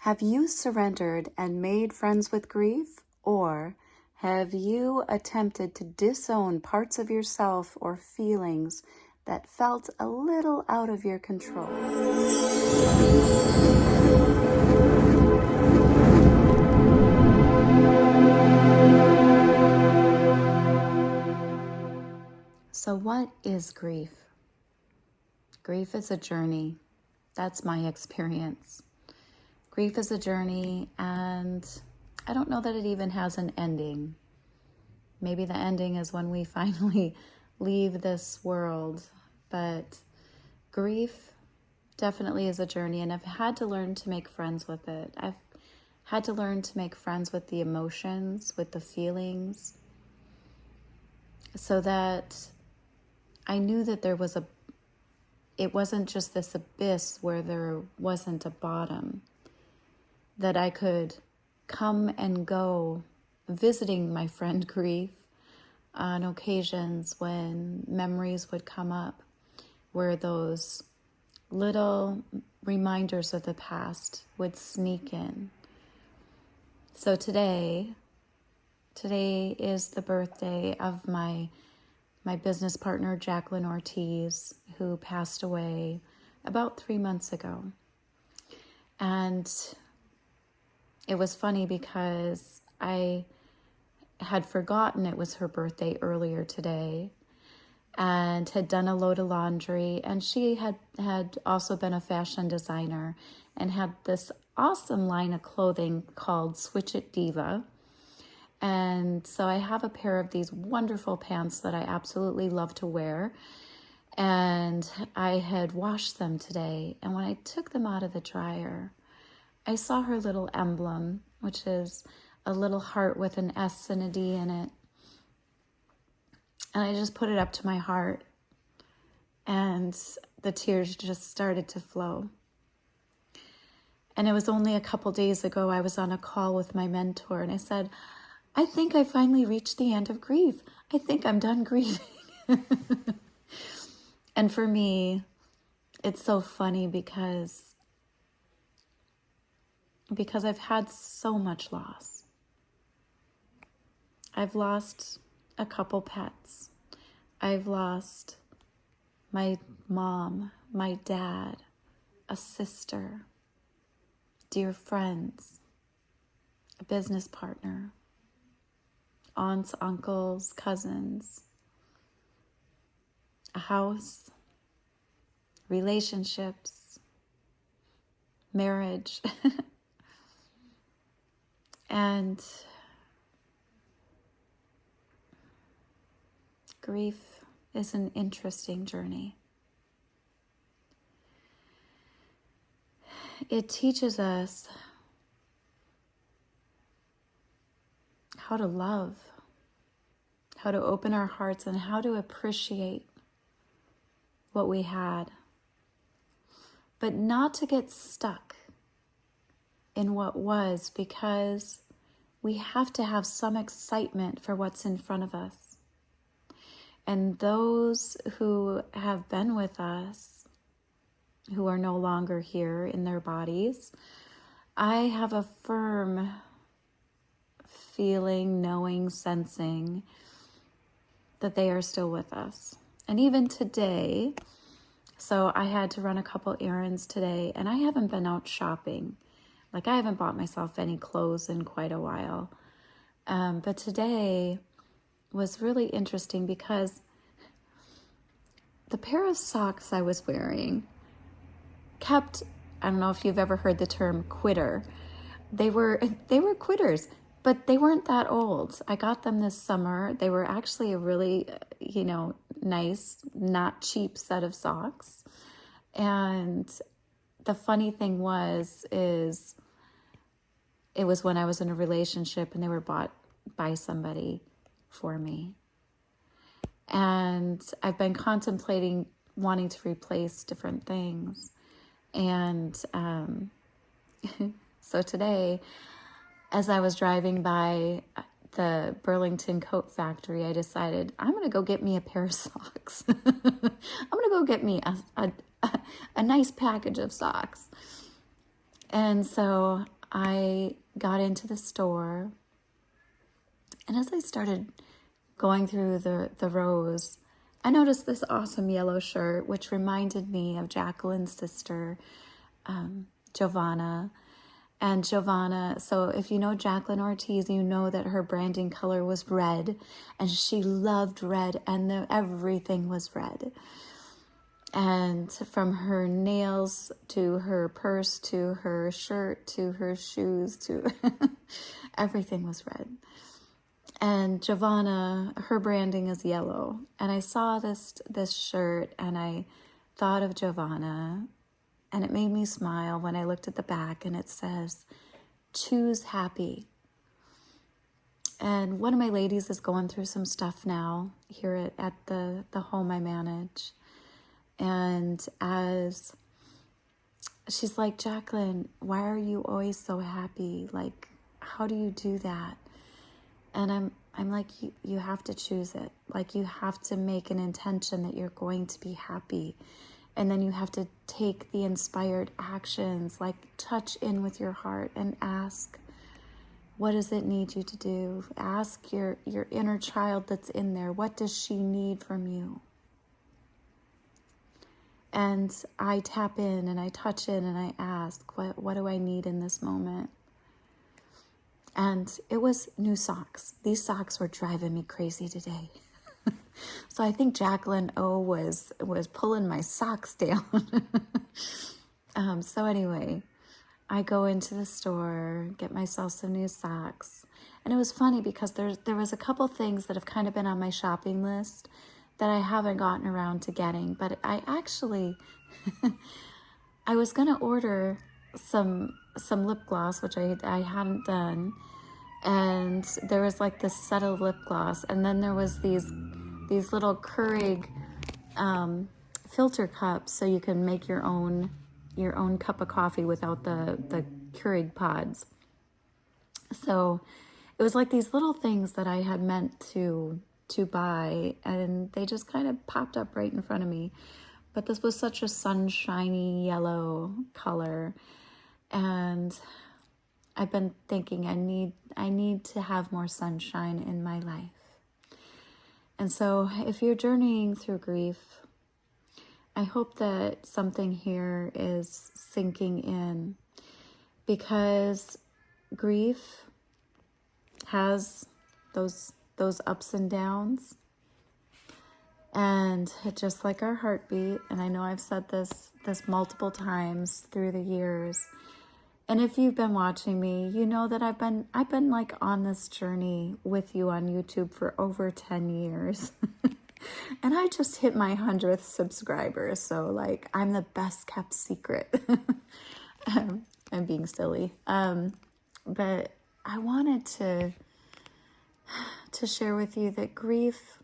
Have you surrendered and made friends with grief? Or have you attempted to disown parts of yourself or feelings that felt a little out of your control? So what is grief? Grief is a journey. That's my experience. Grief is a journey, and I don't know that it even has an ending. Maybe the ending is when we finally leave this world, but grief definitely is a journey, and I've had to learn to make friends with it. I've had to learn to make friends with the emotions, with the feelings, so that I knew that it wasn't just this abyss where there wasn't a bottom, that I could come and go visiting my friend grief on occasions when memories would come up, where those little reminders of the past would sneak in. So today is the birthday of my business partner, Jacqueline Ortiz, who passed away about 3 months ago. And it was funny because I had forgotten it was her birthday earlier today and had done a load of laundry. And she had also been a fashion designer and had this awesome line of clothing called Switch It Diva. And so I have a pair of these wonderful pants that I absolutely love to wear. And I had washed them today. And when I took them out of the dryer, I saw her little emblem, which is a little heart with an S and a D in it. And I just put it up to my heart, and the tears just started to flow. And it was only a couple days ago I was on a call with my mentor, and I said, I think I finally reached the end of grief. I think I'm done grieving. And for me, it's so funny because I've had so much loss. I've lost a couple pets. I've lost my mom, my dad, a sister, dear friends, a business partner, aunts, uncles, cousins, a house, relationships, marriage. And grief is an interesting journey. It teaches us how to love, how to open our hearts, and how to appreciate what we had, but not to get stuck in what was, because we have to have some excitement for what's in front of us. And those who have been with us, who are no longer here in their bodies, I have a firm feeling, knowing, sensing that they are still with us. And even today, so I had to run a couple errands today, and I haven't been out shopping. Like, I haven't bought myself any clothes in quite a while. But today was really interesting because the pair of socks I was wearing kept, I don't know if you've ever heard the term quitter. They were quitters, but they weren't that old. I got them this summer. They were actually a really, nice, not cheap set of socks. And the funny thing is it was when I was in a relationship and they were bought by somebody for me. And I've been contemplating wanting to replace different things. And so today, as I was driving by the Burlington Coat Factory, I decided I'm going to go get me a pair of socks. I'm going to go get me a nice package of socks. And so I got into the store, and as I started going through the rows, I noticed this awesome yellow shirt, which reminded me of Jacqueline's sister, Giovanna. And Giovanna, so if you know Jacqueline Ortiz, you know that her branding color was red, and she loved red, and everything was red. And from her nails to her purse to her shirt to her shoes to everything was red. And Giovanna, her branding is yellow. And I saw this shirt and I thought of Giovanna, and it made me smile when I looked at the back, and it says, "Choose happy." And one of my ladies is going through some stuff now here at the home I manage. And as she's like, "Jacqueline, why are you always so happy? Like, how do you do that?" And I'm like, you have to choose it. Like, you have to make an intention that you're going to be happy. And then you have to take the inspired actions, like touch in with your heart and ask, what does it need you to do? Ask your inner child that's in there, what does she need from you? And I tap in and I touch in and I ask, what do I need in this moment? And it was new socks. These socks were driving me crazy today. So I think Jacqueline O was pulling my socks down. So anyway, I go into the store, get myself some new socks. And it was funny because there was a couple things that have kind of been on my shopping list that I haven't gotten around to getting. But I actually, I was going to order some lip gloss, which I hadn't done. And there was like this set of lip gloss. And then there was these little Keurig filter cups, so you can make your own cup of coffee without the Keurig pods. So it was like these little things that I had meant to buy, and they just kind of popped up right in front of me. But this was such a sunshiny yellow color, and I've been thinking I need to have more sunshine in my life. And so if you're journeying through grief, I hope that something here is sinking in, because grief has those ups and downs, and just like our heartbeat, and I know I've said this multiple times through the years, and if you've been watching me, you know that I've been like on this journey with you on YouTube for over 10 years. And I just hit my 100th subscriber, so like I'm the best kept secret. I'm being silly. But I wanted to share with you that grief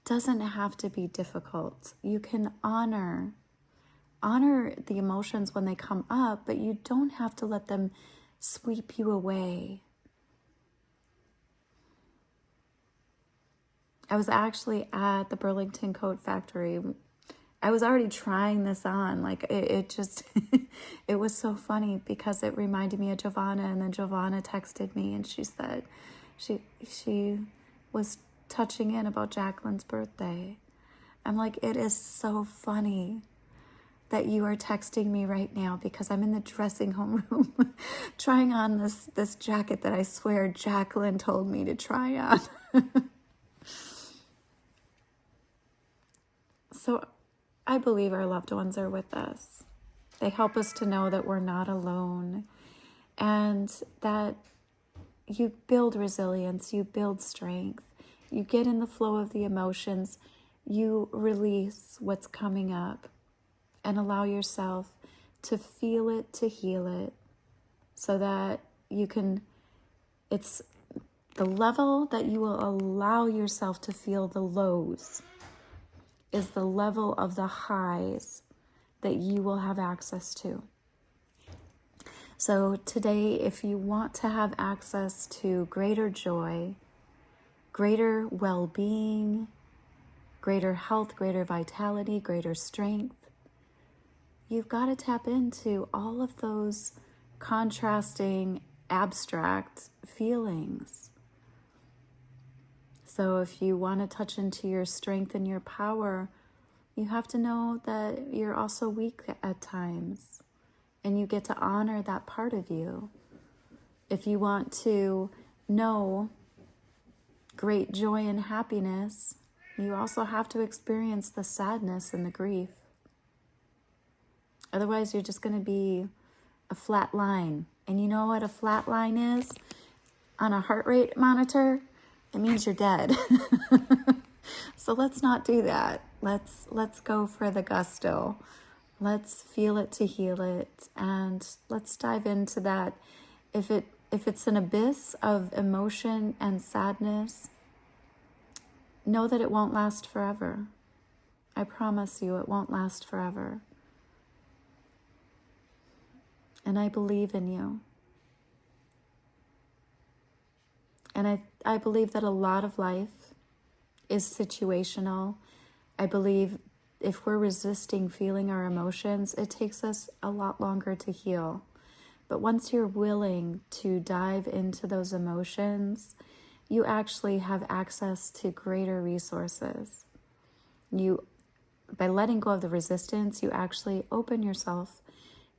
doesn't have to be difficult. You can honor the emotions when they come up, but you don't have to let them sweep you away. I was actually at the Burlington Coat Factory. I was already trying this on. Like it just, it was so funny because it reminded me of Giovanna, and then Giovanna texted me and she said she was touching in about Jacqueline's birthday. I'm like, it is so funny that you are texting me right now, because I'm in the dressing room trying on this jacket that I swear Jacqueline told me to try on. So I believe our loved ones are with us. They help us to know that we're not alone, and that you build resilience, you build strength, you get in the flow of the emotions, you release what's coming up, and allow yourself to feel it, to heal it, so that you can, it's the level that you will allow yourself to feel the lows is the level of the highs that you will have access to. So today, if you want to have access to greater joy, greater well-being, greater health, greater vitality, greater strength, you've got to tap into all of those contrasting, abstract feelings. So if you want to touch into your strength and your power, you have to know that you're also weak at times, and you get to honor that part of you. If you want to know great joy and happiness, you also have to experience the sadness and the grief. Otherwise, you're just going to be a flat line. And you know what a flat line is? On a heart rate monitor, it means you're dead. So let's not do that. Let's go for the gusto. Let's feel it to heal it, and let's dive into that. If it's an abyss of emotion and sadness, know that it won't last forever. I promise you, it won't last forever. And I believe in you. And I believe that a lot of life is situational. I believe if we're resisting feeling our emotions, it takes us a lot longer to heal. But once you're willing to dive into those emotions, you actually have access to greater resources. By letting go of the resistance, you actually open yourself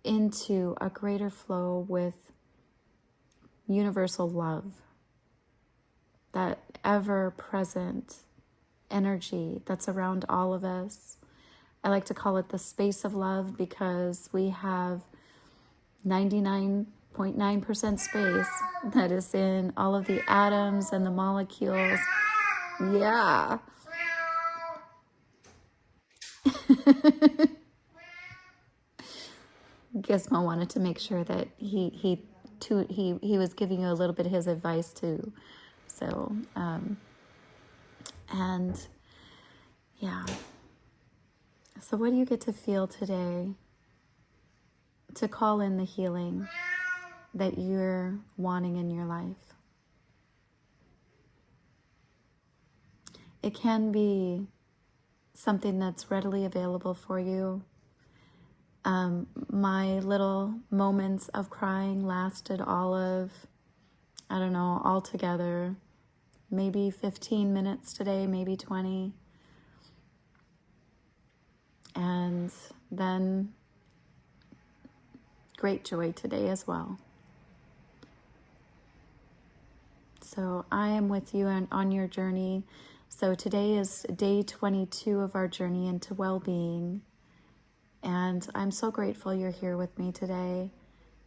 into a greater flow with universal love, that ever-present energy that's around all of us. I like to call it the space of love because we have 99.9% space that is in all of the atoms and the molecules. Yeah. Gizmo wanted to make sure that he was giving you a little bit of his advice too. So, and yeah. So what do you get to feel today to call in the healing that you're wanting in your life? It can be something that's readily available for you. My little moments of crying lasted all of, I don't know, altogether, maybe 15 minutes today, maybe 20. And then great joy today as well. So I am with you on your journey. So today is day 22 of our journey into well-being. And I'm so grateful you're here with me today.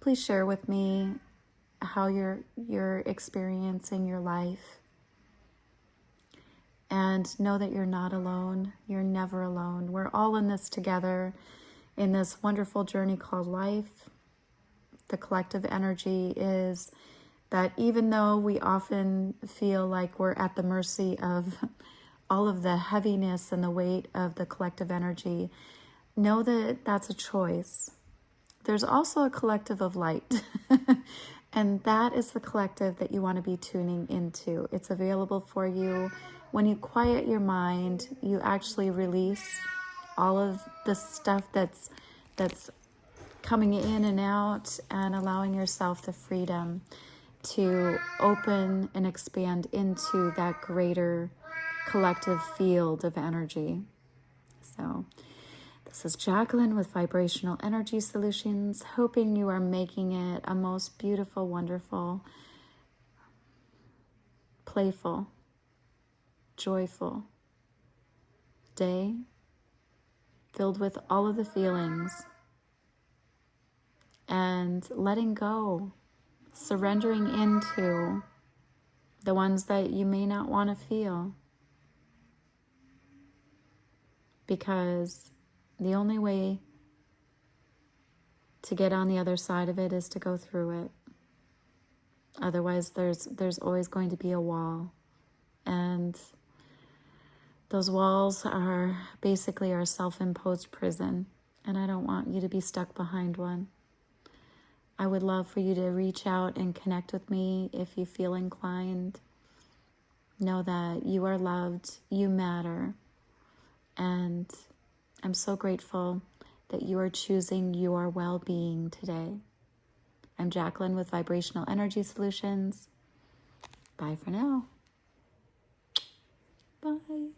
Please share with me how you're experiencing your life. And know that you're not alone. You're never alone. We're all in this together, in this wonderful journey called life. The collective energy is that even though we often feel like we're at the mercy of all of the heaviness and the weight of the collective energy, know that that's a choice. There's also a collective of light. And that is the collective that you want to be tuning into. It's available for you. When you quiet your mind, you actually release all of the stuff that's coming in and out, and allowing yourself the freedom to open and expand into that greater collective field of energy. So this is Jacqueline with Vibrational Energy Solutions, hoping you are making it a most beautiful, wonderful, playful, joyful day filled with all of the feelings, and letting go, surrendering into the ones that you may not want to feel, because the only way to get on the other side of it is to go through it. Otherwise, there's always going to be a wall, and those walls are basically our self-imposed prison, and I don't want you to be stuck behind one. I would love for you to reach out and connect with me if you feel inclined. Know that you are loved, you matter, and I'm so grateful that you are choosing your well-being today. I'm Jacqueline with Vibrational Energy Solutions. Bye for now. Bye.